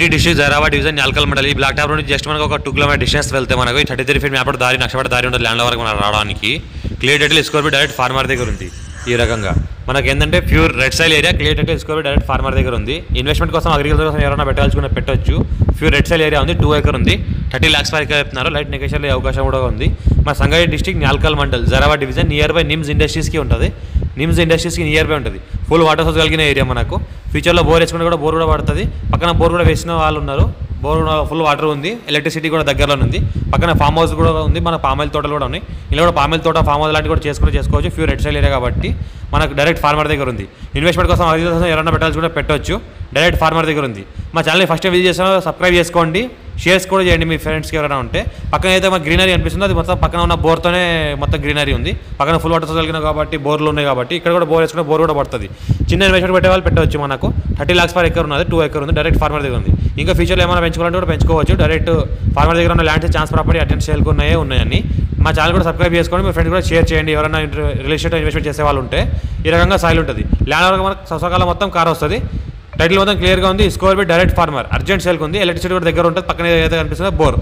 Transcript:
District Zaheerabad division Nyalkal మండలి ఈ black top నుండి జస్ట్ మనకు ఒక 2 కిలోమీటర్ డిస్టెన్స్ వెళ్తే మనకు 33 ఫీట్ మ్యాప్ దారి నక్షపడ దారి ఉంటుంది ల్యాండ్ వరకు మనం రావడానికి clear title score B direct farmer దగ్గర ఉంది. ఈ రకంగా మనకి ఏంటంటే pure red soil area clear title score B direct farmer దగ్గర ఉంది. ఇన్వెస్ట్మెంట్ కోసం అగ్రికల్చర్ కోసం ఎవరైనా పెట్టాల్సుకున్న పెట్టొచ్చు. ప్యూర్ రెడ్ సైల్ ఏరియా ఉంది, 2 ఎకర్ ఉంది, 30 lakhs per acre చెప్తున్నారు. లైట్ నెగోషియల్ అవకాశం కూడా ఉంది. మా Sangareddy district Nyalkal mandal Zaheerabad division near by NIMZ ఇండస్ట్రీస్కి ఉంటుంది. నిమ్స్ ఇండస్ట్రీస్కి నియర్ బై ఉంటుంది. ఫుల్ వాటర్ సోర్స్ కలిగిన ఏరియా మనకు. ఫ్యూచర్లో బోర్ వేసుకుంటే కూడా బోర్ కూడా పడుతుంది. పక్కన బోర్ కూడా వేసిన వాళ్ళు ఉన్నారు. బోర్ ఫుల్ వాటర్ ఉంది, ఎలక్ట్రిసిటీ కూడా దగ్గరలో ఉంది. పక్కన ఫామ్ హౌస్ కూడా ఉంది, మన పామాయిల్ తోటలు కూడా ఉన్నాయి. ఇలా కూడా పామాయిల్ తోట ఫామ్ హౌస్ లాంటివి కూడా చేసుకోవచ్చు. ప్యూర్ రెడ్ సైల్ ఏరియా కాబట్టి మనకు డైరెక్ట్ ఫార్మర్ దగ్గర ఉంది. ఇన్వెస్ట్మెంట్ కోసం అగ్రికల్చర్ కోసం ఎవరైనా పెట్టాల్సి కూడా పెట్టవచ్చు. డైరెక్ట్ ఫార్మర్ దగ్గర ఉంది. మా ఛానల్ని ఫస్ట్ టైం విజిట్ చేస్తారో సబ్స్క్రైబ్ చేసుకోండి, షేర్స్ కూడా చేయండి మీ ఫ్రెండ్స్కి ఎవరైనా ఉంటే. పక్కన అయితే మాకు గ్రీనరీ అనిపిస్తుంది, అది మొత్తం పక్కన ఉన్న బోర్తోనే మొత్తం గ్రీనరీ ఉంది. పక్కన ఫుల్ వాటర్ కలిగిన కాబట్టి బోర్లు ఉన్నాయి కాబట్టి ఇక్కడ కూడా బోర్ వేసుకుంటే బోర్ కూడా పడుతుంది. చిన్న ఇన్వెస్ట్మెంట్ పెట్టే వాళ్ళు పెట్టవచ్చు. మనకు 30 lakhs per acre ఉన్నది, 2 ఎకర్ ఉంది, డైరెక్ట్ ఫార్మర్ దగ్గర ఉంది. ఇంకా ఫ్యూచర్లో ఏమైనా పెంచుకోవాలంటే కూడా పెంచుకోవచ్చు. డైరెక్ట్ ఫార్మర్ దగ్గర ఉన్న ల్యాండ్స్ ఛాన్స్ ప్రాపర్టీ అటెండ్ సేల్కి ఉన్నాయని మా ఛానల్ కూడా సబ్స్క్రైబ్ చేసుకోండి, మీ ఫ్రెండ్స్ కూడా షేర్ చేయండి. ఎవరైనా రియల్ ఎస్టేట్ ఇన్వెస్ట్మెంట్ చేసే వాళ్ళు ఉంటే ఈ రకంగా సాయిల్ ఉంటుంది. ల్యాండ్ వరకు మనకు సంవత్సరాల మొత్తం కార్ వస్తుంది. టైటిల్ మొత్తం క్లియర్గా ఉంది. Score B direct farmer, urgent సేల్కి ఉంది. ఎలక్ట్రిసిటీ కూడా దగ్గర ఉంటుంది. పక్కన ఏదైతే కనిపిస్తుందో బోర్.